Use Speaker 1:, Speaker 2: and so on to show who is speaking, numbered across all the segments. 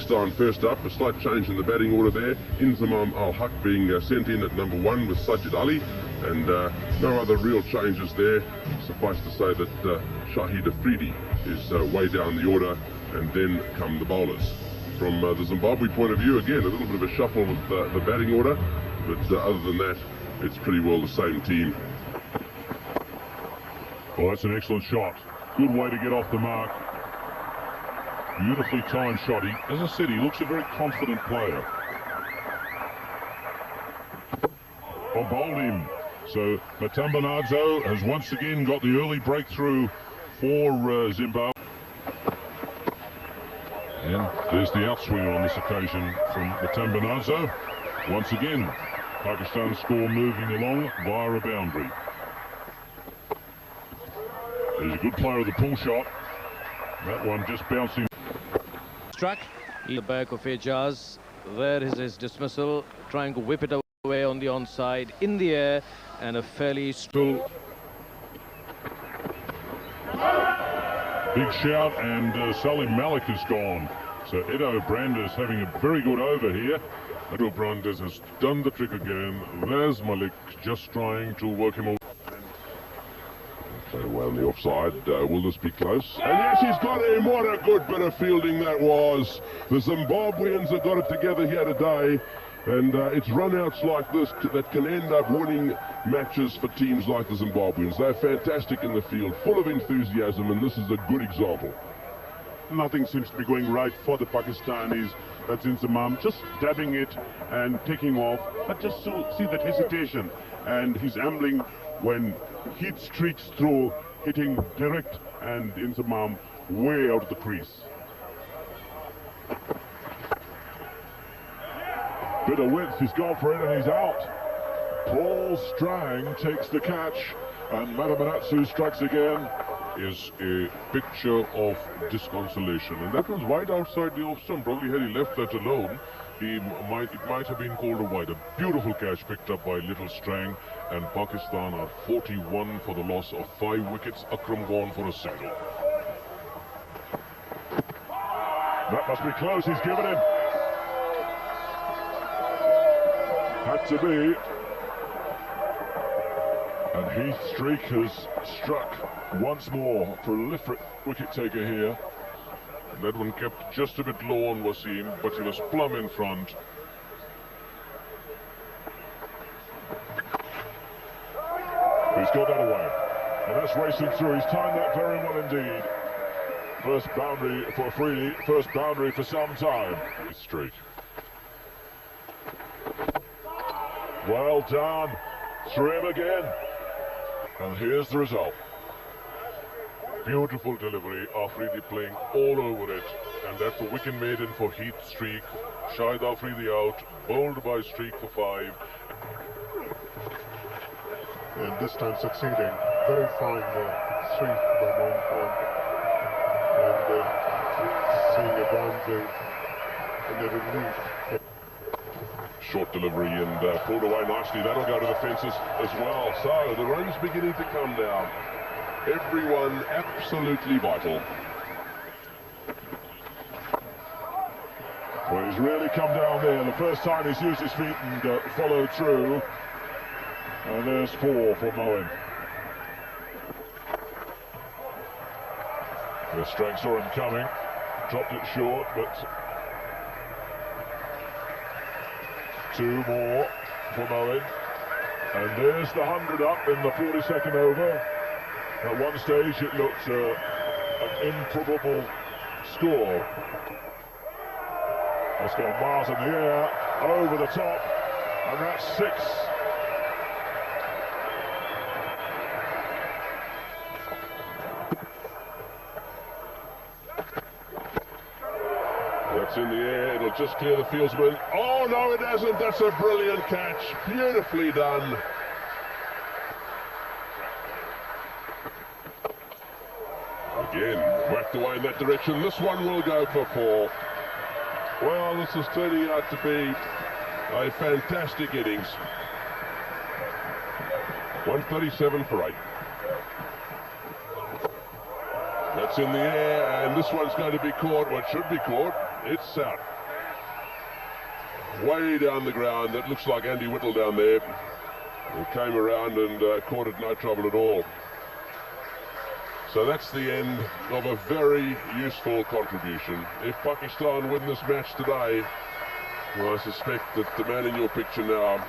Speaker 1: Pakistan first up, a slight change in the batting order there. Inzamam Al-Haq being sent in at number 1 with Sajid Ali, and no other real changes there. Suffice to say that Shahid Afridi is way down the order, and then come the bowlers. From the Zimbabwe point of view, again, a little bit of a shuffle with the batting order, but other than that, it's pretty well the same team.
Speaker 2: Well, that's an excellent shot. Good way to get off the mark. Beautifully timed shot. As I said, he looks a very confident player. Bowled him. So Matambanadzo has once again got the early breakthrough for Zimbabwe. And there's the outswinger on this occasion from Matambanadzo. Once again, Pakistan score moving along via a boundary. There's a good player of the pull shot. That one just bouncing.
Speaker 3: Struck the back of Ejaz. There is his dismissal, trying to whip it away on the onside, in the air, and a fairly
Speaker 2: still big shout, and Salim Malik is gone. So Edo Brandes having a very good over here. Edo Brandes has done the trick again. There's Malik just trying to work him away.
Speaker 1: So well on the offside, will this be close? And yes, he's got him. What a good bit of fielding that was. The Zimbabweans have got it together here today, and it's run-outs like this that can end up winning matches for teams like the Zimbabweans. They're fantastic in the field, full of enthusiasm, and this is a good example.
Speaker 4: Nothing seems to be going right for the Pakistanis. That's Inzamam just dabbing it and taking off, but just to see that hesitation, and he's ambling when Heat streaks through, hitting direct, and Inzamam way out of the crease.
Speaker 2: Bit of width, he's gone for it and he's out. Paul Strang takes the catch, and Matamanatsu strikes again. Is a picture of disconsolation, and that was wide outside the off stump. Probably had he left that alone, it might have been called a wide. A beautiful catch picked up by Little Strang, and Pakistan are 41 for the loss of 5 wickets. Akram gone for a single. That must be close. He's given him. Had to be. And Heath Streak has struck once more. Prolific wicket taker here. That one kept just a bit low on Wasim, but he was plumb in front. He's got that away. And that's racing through. He's timed that very well indeed. First boundary for Afridi, first boundary for some time. Heath Streak. Well done. Through him again. And here's the result. Beautiful delivery, Afridi playing all over it, and that's a wicket maiden for Heath Streak. Shahid Afridi out, bowled by Streak for 5.
Speaker 4: And this time succeeding. Very fine sweep by Moeen, and seeing a boundary and a relief.
Speaker 1: Short delivery and pulled away nicely. That'll go to the fences as well. So the runs beginning to come down. Everyone absolutely vital.
Speaker 2: Well, he's really come down there. The first time he's used his feet and followed through. And there's 4 for Moeen. The Strang saw him coming, dropped it short, but 2 more for Moeen. And there's the 100 up in the 42nd over. At one stage it looked an improbable score. It's gone miles in the air, over the top, and that's 6.
Speaker 1: That's in the air, it'll just clear the fieldsman. Oh no, it hasn't. That's a brilliant catch, beautifully done. Again, whacked away in that direction. This one will go for 4. Well, this is turning out to be a fantastic innings. 137 for 8. That's in the air, and this one's going to be caught. What should be caught, it's out. way down the ground. That looks like Andy Whittle down there. He came around and caught it no trouble at all. So that's the end of a very useful contribution. If Pakistan win this match today, well, I suspect that the man in your picture now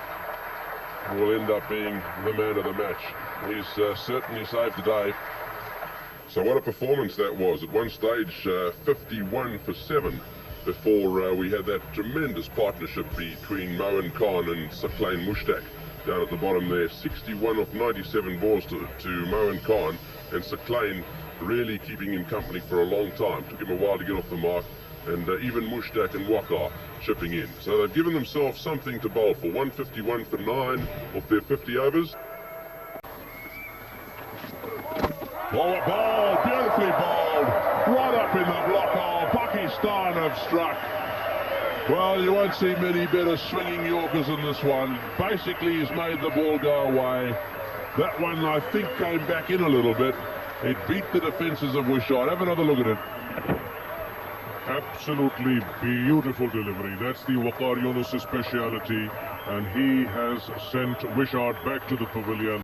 Speaker 1: will end up being the man of the match. He's certainly saved the day. So what a performance that was. At one stage, 51 for 7 before we had that tremendous partnership between Moeen and Saqlain Mushtaq down at the bottom there. 61 of 97 balls to Moeen Khan, and Saqlain really keeping him company for a long time. Took him a while to get off the mark, and even Mushtaq and Waqar chipping in. So they've given themselves something to bowl for. 151 for 9 of their 50 overs.
Speaker 2: Well, a ball, beautifully bowled, right up in the block hole. Pakistan have struck. Well, you won't see many better swinging Yorkers than this one. Basically, he's made the ball go away. That one, I think, came back in a little bit. It beat the defences of Wishart. Have another look at it. Absolutely beautiful delivery. That's the Waqar Yunus' speciality, and he has sent Wishart back to the pavilion.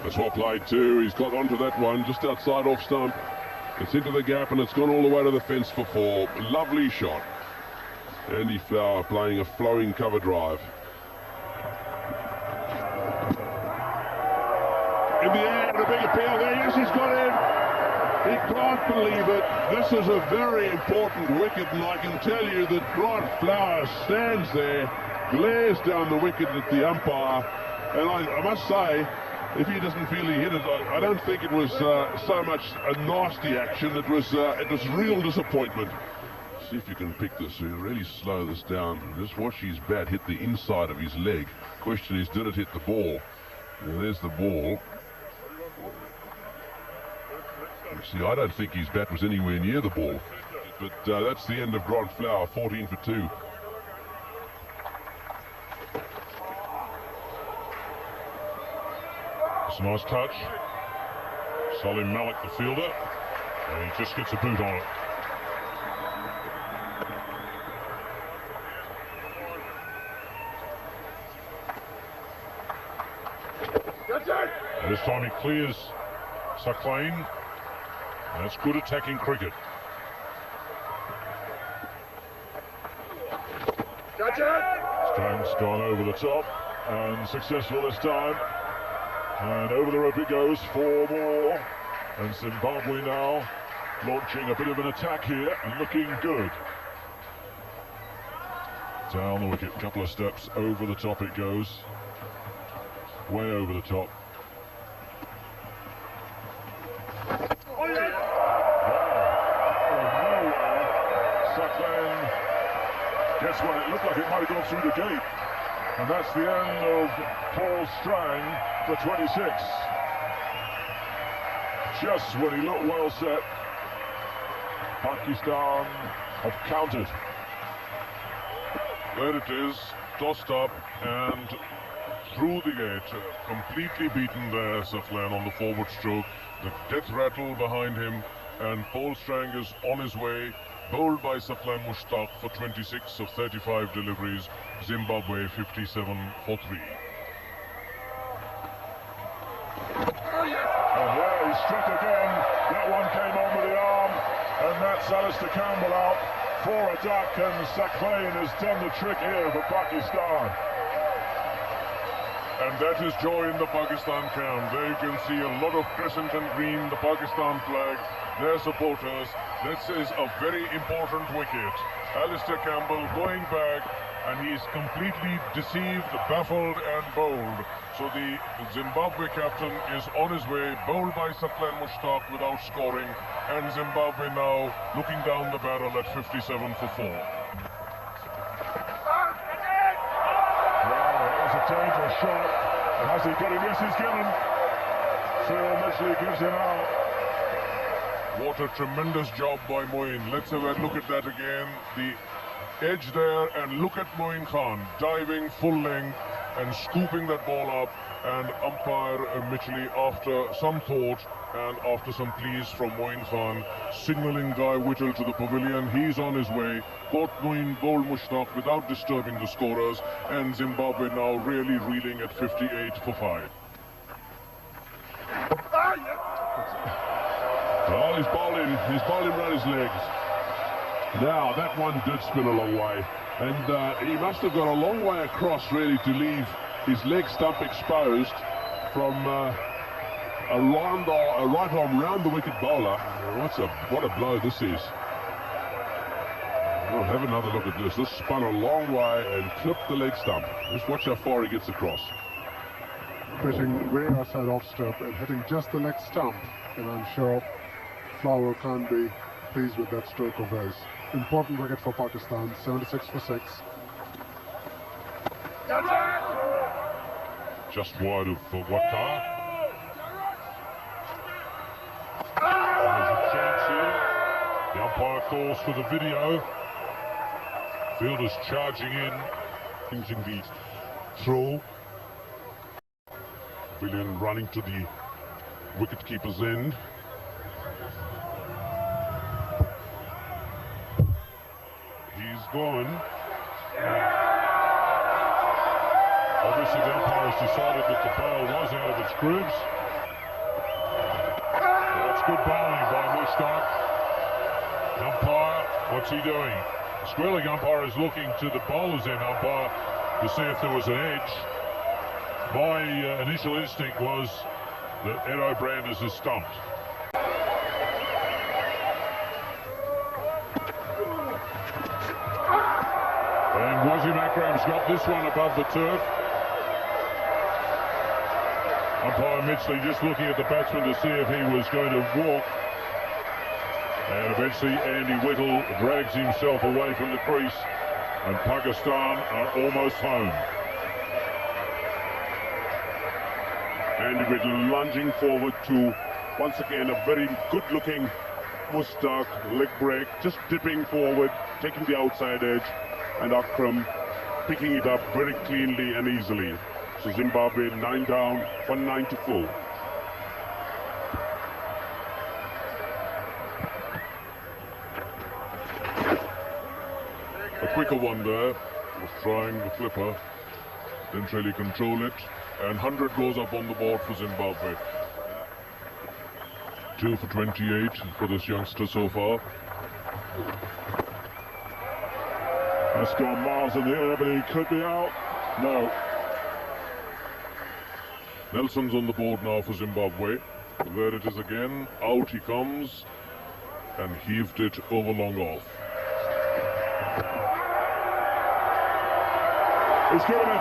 Speaker 2: That's what played too. He's got onto that one just outside off stump. It's into the gap and it's gone all the way to the fence for 4. Lovely shot. Andy Flower playing a flowing cover drive. In the air, and a big appeal there. Yes, he's got in. He can't believe it. This is a very important wicket, and I can tell you that Grant Flower stands there, glares down the wicket at the umpire, and I must say, if he doesn't feel he hit it, I don't think it was so much a nasty action. It was real disappointment. See if you can pick this. So you really slow this down. Just watch his bat hit the inside of his leg. Question is, did it hit the ball? Well, there's the ball. See, I don't think his bat was anywhere near the ball. But that's the end of Grant Flower, 14 for 2. It's a nice touch. Salim Malik, the fielder, and he just gets a boot on it. And this time he clears Saqlain. That's good attacking cricket. Strang's gone over the top and successful this time. And over the rope it goes, 4 more. And Zimbabwe now launching a bit of an attack here and looking good. Down the wicket, couple of steps over the top it goes. Way over the top. Saqlain gets one. It looked like it might have gone through the gate. And that's the end of Paul Strang for 26. Just when he looked well set, Pakistan have countered. There it is, tossed up and through the gate. Completely beaten there, Saqlain on the forward stroke. The death rattle behind him, and Paul Strang is on his way. Bowled by Saqlain Mushtaq for 26 of 35 deliveries. Zimbabwe 57 for 3. And there he struck again. That one came on with the arm, and that's Alistair Campbell out for a duck, and Saqlain has done the trick here for Pakistan. And that is joy in the Pakistan camp. There you can see a lot of crescent and green, the Pakistan flag, their supporters. This is a very important wicket. Alistair Campbell going back, and he's completely deceived, baffled and bowled. So the Zimbabwe captain is on his way, bowled by Saqlain Mushtaq without scoring, and Zimbabwe now looking down the barrel at 57 for 4. Dangerous shot. And has he got him? Yes, he's given. Cyril Mitchell gives him out. What a tremendous job by Moeen. Let's have a look at that again. The edge there, and look at Moeen Khan diving full length. and scooping that ball up, and umpire Mitchell, after some thought and after some pleas from Moeen Khan, signalling Guy Whittle to the pavilion. He's on his way. Both Moeen bowled Mushtaq without disturbing the scorers, and Zimbabwe now really reeling at 58 for 5.
Speaker 4: Well, he's bowling around his legs. Now, that one did spin a long way, and he must have got a long way across, really, to leave his leg stump exposed from a right arm round the wicket bowler. What a blow this is. Well, have another look at this. This spun a long way and clipped the leg stump. Just watch how far he gets across.
Speaker 5: Pitching way outside off stump and hitting just the leg stump, and I'm sure Flower can't be pleased with that stroke of his. Important wicket for Pakistan, 76 for 6.
Speaker 2: Just wide of Waqar. There's a chance here. The umpire calls for the video. Fielders charging in, using the throw. Pavilion running to the wicket-keeper's end. He's gone. Obviously the umpire has decided that the bail was out of its grooves. That's good bowling by Mushtaq. The umpire, what's he doing? The square-leg umpire is looking to the bowler's end umpire to see if there was an edge. My initial instinct was that Ed O'Branders is stumped. And Wasim Akram's got this one above the turf. Umpire Mitchell just looking at the batsman to see if he was going to walk. And eventually Andy Whittle drags himself away from the crease, and Pakistan are almost home.
Speaker 4: Andy Whittle lunging forward to, once again, a very good-looking Mushtaq leg break, just dipping forward, taking the outside edge, and Akram picking it up very cleanly and easily. So Zimbabwe 9 down, 194.
Speaker 2: A quicker one there, was trying the flipper, didn't really control it, and 100 goes up on the board for Zimbabwe. 2 for 28 for this youngster so far.
Speaker 4: That's gone miles in the air, but he could be out. No.
Speaker 2: Nelson's on the board now for Zimbabwe. There it is again, out he comes, and heaved it over long off.
Speaker 4: It's given him.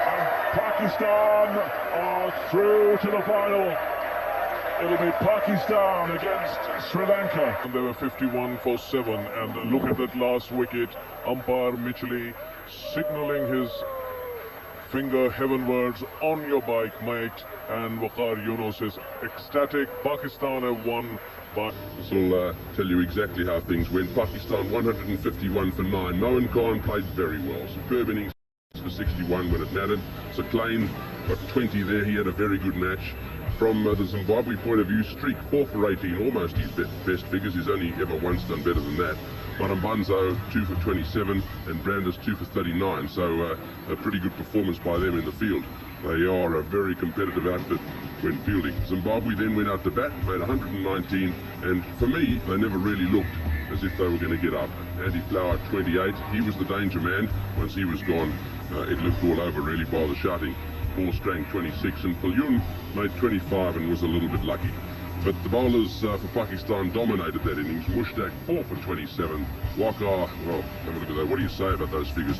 Speaker 4: And Pakistan are through to the final. It'll be Pakistan against Sri Lanka.
Speaker 2: And they were 51 for 7, and look at that last wicket. Umpire Mitchell signalling his finger heavenwards, on your bike, mate. And Waqar Yunus is ecstatic. Pakistan have won. But
Speaker 1: this will tell you exactly how things went. Pakistan 151 for 9. Moeen Khan played very well. Superb innings for 61 when it mattered. Saqlain got 20 there. He had a very good match. From the Zimbabwe point of view, Streak 4 for 18, almost his best figures. He's only ever once done better than that. Marambanzo 2 for 27 and Branders 2 for 39. So a pretty good performance by them in the field. They are a very competitive outfit when fielding. Zimbabwe then went out to bat, made 119, and for me, they never really looked as if they were going to get up. Andy Flower 28, he was the danger man. Once he was gone, it looked all over really by the shouting. Paul Strang 26 and Palyun made 25 and was a little bit lucky. But the bowlers for Pakistan dominated that innings. Mushtaq 4 for 27. Waqar, well, have a look at that. What do you say about those figures?